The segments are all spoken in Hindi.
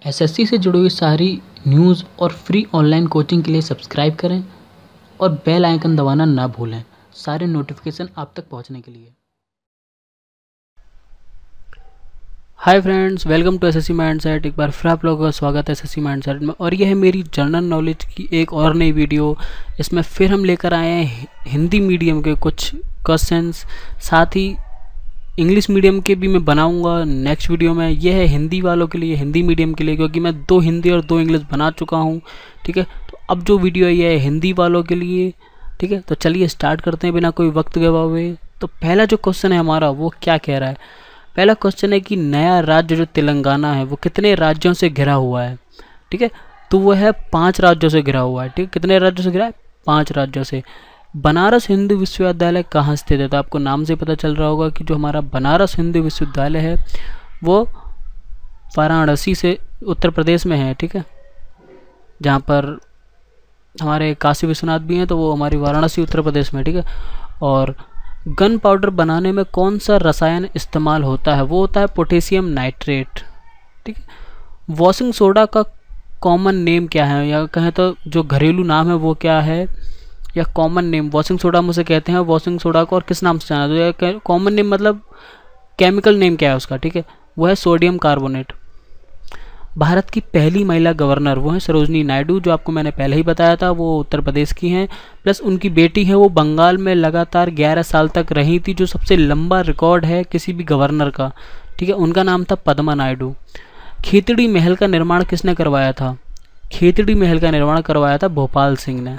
एसएससी से जुड़ी हुई सारी न्यूज़ और फ्री ऑनलाइन कोचिंग के लिए सब्सक्राइब करें और बेल आइकन दबाना ना भूलें सारे नोटिफिकेशन आप तक पहुंचने के लिए। Hi friends, welcome to SSC mindset. एक बार फिर आप लोगों का स्वागत है एसएससी माइंडसेट में। और यह है मेरी जनरल नॉलेज की एक और नई वीडियो। इसमें फिर हम लेकर आए हैं हिंदी मीडियम के कुछ क्वेश्चंस, साथ ही इंग्लिश मीडियम के भी मैं बनाऊंगा नेक्स्ट वीडियो में। यह है हिंदी वालों के लिए, हिंदी मीडियम के लिए, क्योंकि मैं 2 हिंदी और 2 इंग्लिश बना चुका हूं। ठीक है, तो अब जो वीडियो है यह है हिंदी वालों के लिए। ठीक है, तो चलिए स्टार्ट करते हैं बिना कोई वक्त गवाए हुए। तो पहला जो क्वेश्चन है हमारा वो क्या कह रहा है। पहला क्वेश्चन है कि नया राज्य जो तेलंगाना है वो कितने राज्यों से घिरा हुआ है। ठीक है, तो वो है 5 राज्यों से घिरा हुआ है। ठीक है, कितने राज्यों से घिरा है? 5 राज्यों से। बनारस हिंदू विश्वविद्यालय कहाँ स्थित है? तो आपको नाम से पता चल रहा होगा कि जो हमारा बनारस हिंदू विश्वविद्यालय है वो वाराणसी से उत्तर प्रदेश में है। ठीक है, जहाँ पर हमारे काशी विश्वनाथ भी हैं, तो वो हमारी वाराणसी उत्तर प्रदेश में। ठीक है, और गन पाउडर बनाने में कौन सा रसायन इस्तेमाल होता है? वो होता है पोटेशियम नाइट्रेट। ठीक है, वॉशिंग सोडा का कॉमन नेम क्या है, या कहें तो जो घरेलू नाम है वो क्या है, या कॉमन नेम? वॉशिंग सोडा हम उसे कहते हैं। वॉशिंग सोडा को और किस नाम से जाना? तो कॉमन नेम मतलब केमिकल नेम क्या है उसका? ठीक है, वो है सोडियम कार्बोनेट। भारत की पहली महिला गवर्नर वो है सरोजनी नायडू, जो आपको मैंने पहले ही बताया था, वो उत्तर प्रदेश की हैं। प्लस उनकी बेटी है वो बंगाल में लगातार 11 साल तक रही थी, जो सबसे लंबा रिकॉर्ड है किसी भी गवर्नर का। ठीक है, उनका नाम था पद्मा नायडू। खेतड़ी महल का निर्माण किसने करवाया था? खेतड़ी महल का निर्माण करवाया था भोपाल सिंह ने।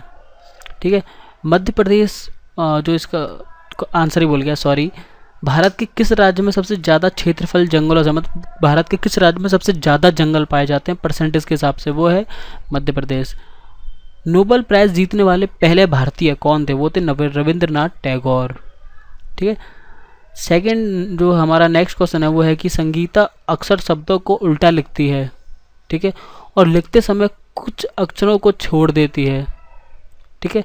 ठीक है, मध्य प्रदेश जो इसका आंसर ही बोल गया, सॉरी। भारत के किस राज्य में सबसे ज़्यादा क्षेत्रफल जंगलों से, मतलब भारत के किस राज्य में सबसे ज़्यादा जंगल पाए जाते हैं परसेंटेज के हिसाब से? वो है मध्य प्रदेश। नोबेल प्राइज़ जीतने वाले पहले भारतीय कौन थे? वो थे रविंद्रनाथ टैगोर। ठीक है, सेकंड जो हमारा नेक्स्ट क्वेश्चन है वो है कि संगीता अक्सर शब्दों को उल्टा लिखती है। ठीक है, और लिखते समय कुछ अक्षरों को छोड़ देती है। ठीक है,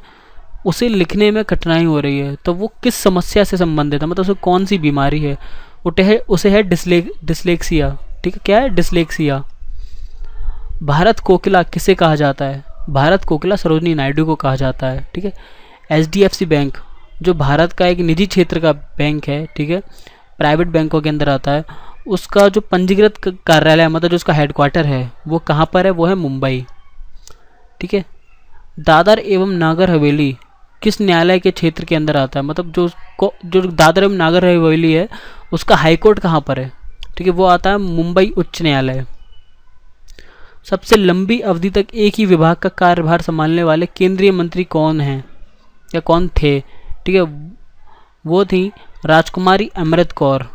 उसे लिखने में कठिनाई हो रही है, तो वो किस समस्या से संबंधित है, मतलब उसे कौन सी बीमारी है? उसे है डिसलेक्सिया। ठीक है, क्या है? डिसलेक्सिया। भारत कोकिला किसे कहा जाता है? भारत कोकिला सरोजनी नायडू को कहा जाता है। ठीक है, HDFC बैंक जो भारत का एक निजी क्षेत्र का बैंक है, ठीक है, प्राइवेट बैंकों के अंदर आता है, उसका जो पंजीकृत कार्यालय, मतलब जो उसका हेडक्वार्टर है वो कहाँ पर है? वो है मुंबई। ठीक है, दादर एवं नागर हवेली किस न्यायालय के क्षेत्र के अंदर आता है? मतलब जो दादर एवं नागर हवेली है उसका हाईकोर्ट कहाँ पर है? ठीक है, वो आता है मुंबई उच्च न्यायालय। सबसे लंबी अवधि तक एक ही विभाग का कार्यभार संभालने वाले केंद्रीय मंत्री कौन हैं या कौन थे? ठीक है, वो थी राजकुमारी अमृत कौर।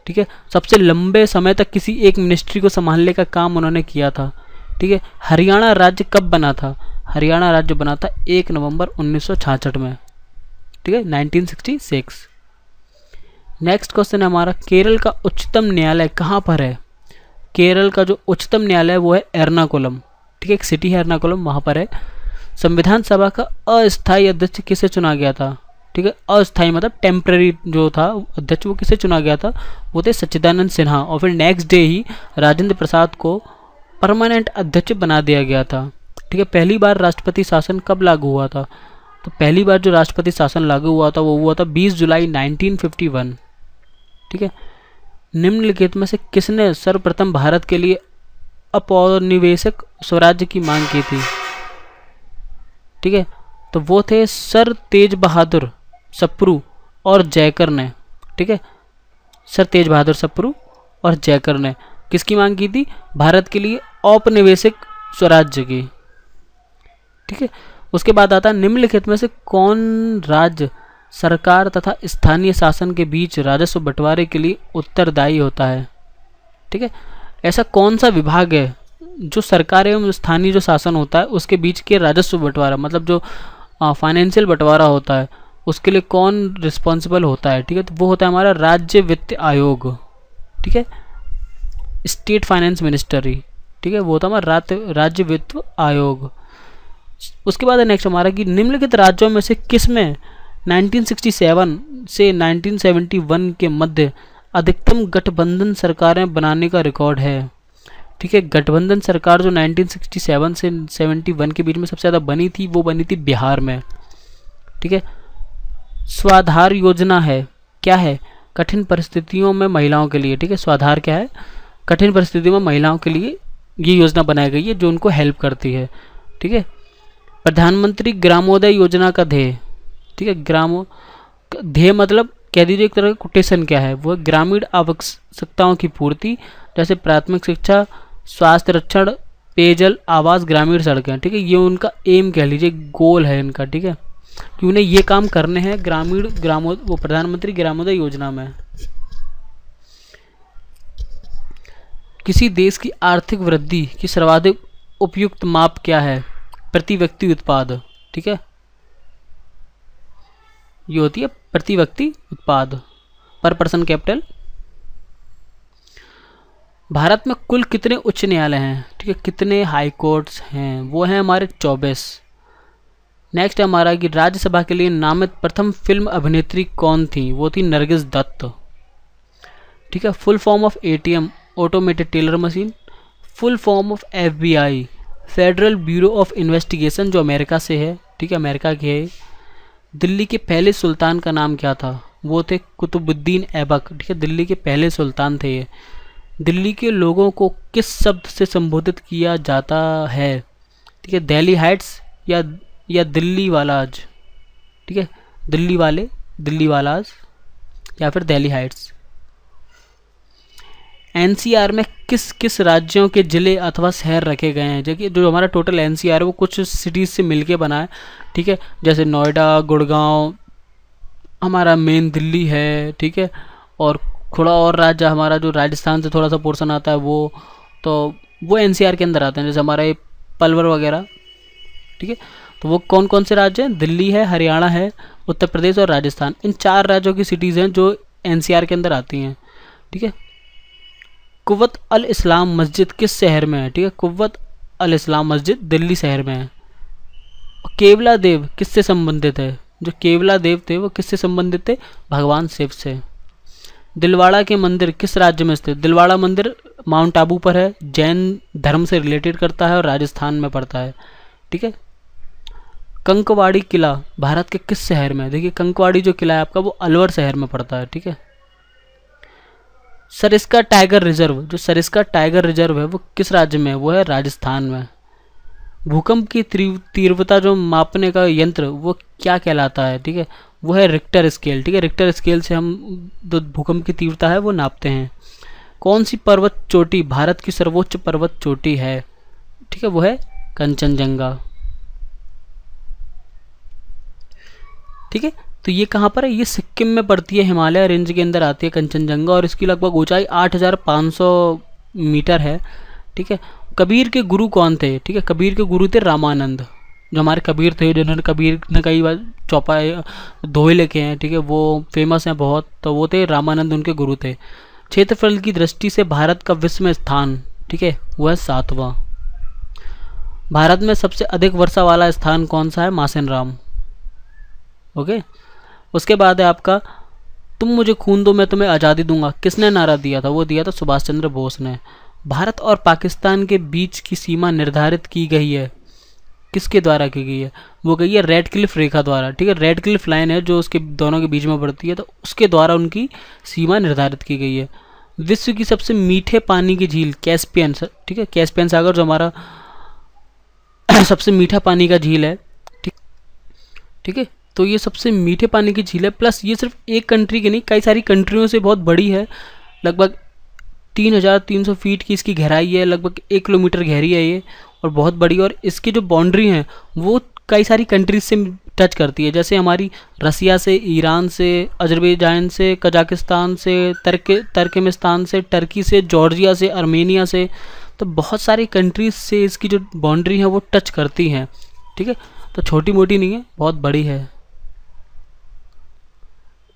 ठीक है, सबसे लंबे समय तक किसी एक मिनिस्ट्री को संभालने का काम उन्होंने किया था। ठीक है, हरियाणा राज्य कब बना था? हरियाणा राज्य बना था 1 नवंबर 1966 में। ठीक है, 1966। नेक्स्ट क्वेश्चन है हमारा, केरल का उच्चतम न्यायालय कहाँ पर है? केरल का जो उच्चतम न्यायालय वो है एर्नाकुलम। ठीक है, एक सिटी है एर्नाकुलम, वहाँ पर है। संविधान सभा का अस्थायी अध्यक्ष किसे चुना गया था? ठीक है, अस्थायी मतलब टेम्पररी जो था अध्यक्ष, वो किसे चुना गया था? वो थे सच्चिदानंद सिन्हा। और फिर नेक्स्ट डे ही राजेंद्र प्रसाद को परमानेंट अध्यक्ष बना दिया गया था। ठीक है, पहली बार राष्ट्रपति शासन कब लागू हुआ था? तो पहली बार जो राष्ट्रपति शासन लागू हुआ था वो हुआ था 20 जुलाई 1951। ठीक है, निम्नलिखित में से किसने सर्वप्रथम भारत के लिए औपनिवेशिक स्वराज्य की मांग की थी? ठीक है, तो वो थे सर तेज बहादुर सप्रू और जयकर ने। ठीक है, सर तेज बहादुर सप्रू और जयकर ने किसकी मांग की थी? भारत के लिए औपनिवेशिक स्वराज्य की। ठीक है, उसके बाद आता है निम्नलिखित में से कौन राज्य सरकार तथा स्थानीय शासन के बीच राजस्व बंटवारे के लिए उत्तरदायी होता है? ठीक है, ऐसा कौन सा विभाग है जो सरकार एवं स्थानीय जो शासन होता है उसके बीच के राजस्व बंटवारा, मतलब जो फाइनेंशियल बंटवारा होता है, उसके लिए कौन रिस्पॉन्सिबल होता है? ठीक है, तो वो होता है हमारा राज्य वित्त आयोग। ठीक है, स्टेट फाइनेंस मिनिस्ट्री। ठीक है, वो होता है हमारा राज्य वित्त आयोग। उसके बाद नेक्स्ट हमारा कि निम्नलिखित राज्यों में से किस में 1967 से 1971 के मध्य अधिकतम गठबंधन सरकारें बनाने का रिकॉर्ड है? ठीक है। गठबंधन सरकार जो 1967 से 71 के बीच में सबसे ज़्यादा बनी थी, वो बनी थी बिहार में। ठीक है। स्वाधार योजना है, क्या है? कठिन परिस्थितियों में महिलाओं के लिए। ठीक है, स्वाधार क्या है? कठिन परिस्थितियों में महिलाओं के लिए ये योजना बनाई गई है जो उनको हेल्प करती है। ठीक है। प्रधानमंत्री ग्रामोदय योजना का ध्येय, ठीक है, ध्येय मतलब कह दीजिए एक तरह का कोटेशन क्या है, वो ग्रामीण आवश्यकताओं की पूर्ति, जैसे प्राथमिक शिक्षा, स्वास्थ्य रक्षण, पेयजल, आवास, ग्रामीण सड़कें। ठीक है, ये उनका एम कह लीजिए, गोल है इनका। ठीक है, कि उन्हें ये काम करने हैं वो प्रधानमंत्री ग्रामोदय योजना में। किसी देश की आर्थिक वृद्धि की सर्वाधिक उपयुक्त माप क्या है? प्रति व्यक्ति उत्पाद। ठीक है, ये होती है प्रति व्यक्ति उत्पाद, पर पर्सन कैपिटल। भारत में कुल कितने उच्च न्यायालय हैं? ठीक है, कितने हाई कोर्ट्स हैं? वो हैं हमारे 24। नेक्स्ट है हमारा कि राज्यसभा के लिए नामित प्रथम फिल्म अभिनेत्री कौन थी? वो थी नरगिस दत्त। ठीक है। Full form of ATM, automated teller machine. Full form of FBI, federal bureau of investigation, जो अमेरिका से है। ठीक है, अमेरिका की है। दिल्ली के पहले सुल्तान का नाम क्या था? वो थे कुतुबुद्दीन ऐबक। ठीक है, दिल्ली के पहले सुल्तान थे ये। दिल्ली के लोगों को किस शब्द से संबोधित किया जाता है? ठीक है, दिल्ली हाइट्स या दिल्ली वालाज। ठीक है, दिल्ली वाले, दिल्ली वालाज, या फिर दिल्ली हाइट्स। NCR में किस किस राज्यों के ज़िले अथवा शहर रखे गए हैं? देखिए, जो हमारा टोटल NCR है वो कुछ सिटीज़ से मिलके बना है। ठीक है, जैसे नोएडा, गुड़गांव, हमारा मेन दिल्ली है। ठीक है, और थोड़ा और राज्य हमारा जो राजस्थान से थोड़ा सा पोर्शन आता है वो NCR के अंदर आते हैं, जैसे हमारा ये पलवल वगैरह। ठीक है, तो वो कौन कौन से राज्य हैं? दिल्ली है, हरियाणा है, उत्तर प्रदेश और राजस्थान। इन 4 राज्यों की सिटीज़ हैं जो NCR के अंदर आती हैं। ठीक है। कुव्वत अल इस्लाम मस्जिद किस शहर में है? ठीक है, कुव्वत अल इस्लाम मस्जिद दिल्ली शहर में है। केवला देव किससे संबंधित है? जो केवला देव थे वो किससे संबंधित थे? भगवान शिव से। दिलवाड़ा के मंदिर किस राज्य में स्थित? दिलवाड़ा मंदिर माउंट आबू पर है, जैन धर्म से रिलेटेड करता है और राजस्थान में पड़ता है। ठीक है। कंकवाड़ी किला भारत के किस शहर में है? देखिए, कंकवाड़ी जो किला है आपका वो अलवर शहर में पड़ता है। ठीक है। सरिस्का टाइगर रिजर्व, जो सरिस्का टाइगर रिजर्व है वो किस राज्य में है? वो है राजस्थान में। भूकंप की तीव्रता जो मापने का यंत्र वो क्या कहलाता है? ठीक है, वो है रिक्टर स्केल। ठीक है, रिक्टर स्केल से हम जो भूकंप की तीव्रता है वो नापते हैं। कौन सी पर्वत चोटी भारत की सर्वोच्च पर्वत चोटी है? ठीक है, वो है कंचनजंगा। ठीक है, तो ये कहाँ पर है? ये सिक्किम में पड़ती है, हिमालय रेंज के अंदर आती है कंचनजंगा, और इसकी लगभग ऊंचाई 8500 मीटर है। ठीक है। कबीर के गुरु कौन थे? ठीक है, कबीर के गुरु थे रामानंद। जो हमारे कबीर थे, जिन्होंने कबीर ने कई बार चौपाए दोहे लिखे हैं। ठीक है, वो फेमस हैं बहुत, तो वो थे रामानंद, उनके गुरु थे। क्षेत्रफल की दृष्टि से भारत का विश्व में स्थान, ठीक है, वो है 7वां। भारत में सबसे अधिक वर्षा वाला स्थान कौन सा है? मासेनराम। ओके। उसके बाद है आपका तुम मुझे खून दो मैं तुम्हें आज़ादी दूंगा, किसने नारा दिया था? वो दिया था सुभाष चंद्र बोस ने। भारत और पाकिस्तान के बीच की सीमा निर्धारित की गई है, किसके द्वारा की गई है? वो गई है रेड क्लिफ रेखा द्वारा। ठीक है, रेड क्लिफ लाइन है जो उसके दोनों के बीच में पड़ती है, तो उसके द्वारा उनकी सीमा निर्धारित की गई है। विश्व की सबसे मीठे पानी की झील कैस्पियन। ठीक है, कैस्पियन सागर जो हमारा सबसे मीठा पानी का झील है। ठीक है, तो ये सबसे मीठे पानी की झील है। प्लस ये सिर्फ एक कंट्री की नहीं, कई सारी कंट्रियों से बहुत बड़ी है। लगभग 3300 फीट की इसकी गहराई है, लगभग 1 किलोमीटर गहरी है ये, और बहुत बड़ी। और इसकी जो बाउंड्री है वो कई सारी कंट्रीज से टच करती है, जैसे हमारी रसिया से, ईरान से, अजरबैजान से, कजाकिस्तान से, तुर्कमेनिस्तान से, टर्की से, जॉर्जिया से, आर्मेनिया से। तो बहुत सारी कंट्रीज से इसकी जो बाउंड्री है वो टच करती हैं। ठीक है, तो छोटी मोटी नहीं है, बहुत बड़ी है।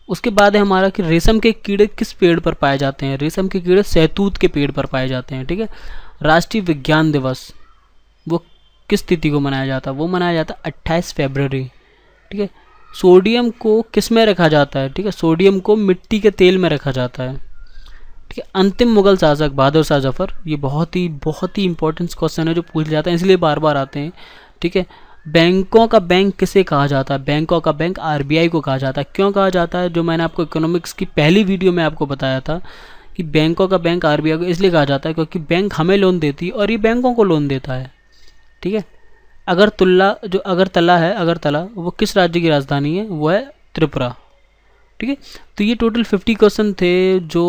उसके बाद है हमारा कि रेशम के कीड़े किस पेड़ पर पाए जाते हैं? रेशम के कीड़े सहतूत के पेड़ पर पाए जाते हैं। ठीक है। राष्ट्रीय विज्ञान दिवस वो किस तिथि को मनाया जाता है? वो मनाया जाता है 28 फरवरी। ठीक है। सोडियम को किस में रखा जाता है? ठीक है, सोडियम को मिट्टी के तेल में रखा जाता है। ठीक है। अंतिम मुगल शासक बहादुर शाह जफर, ये बहुत ही इंपॉर्टेंट क्वेश्चन है जो पूछ जाता है, इसलिए बार बार आते हैं। ठीक है। बैंकों का बैंक किसे कहा जाता है? बैंकों का बैंक आरबीआई को कहा जाता है। क्यों कहा जाता है? जो मैंने आपको इकोनॉमिक्स की पहली वीडियो में आपको बताया था कि बैंकों का बैंक आरबीआई को इसलिए कहा जाता है क्योंकि बैंक हमें लोन देती है और ये बैंकों को लोन देता है। ठीक है। अगरतला है, अगरतला वो किस राज्य की राजधानी है? वो है त्रिपुरा। ठीक है। तो ये टोटल 50 क्वेश्चन थे जो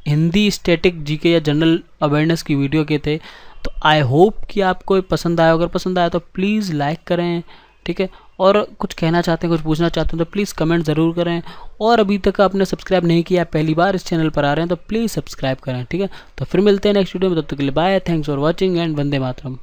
हिंदी स्टैटिक जीके या जनरल अवेयरनेस की वीडियो के थे। तो आई होप कि आपको पसंद आया। अगर पसंद आया तो प्लीज़ लाइक करें। ठीक है। और कुछ कहना चाहते हैं, कुछ पूछना चाहते हैं तो प्लीज़ कमेंट ज़रूर करें। और अभी तक आपने सब्सक्राइब नहीं किया, पहली बार इस चैनल पर आ रहे हैं तो प्लीज़ सब्सक्राइब करें। ठीक है। तो फिर मिलते हैं नेक्स्ट वीडियो में, तब तक के लिए bye, thanks for watching and Vande Mataram.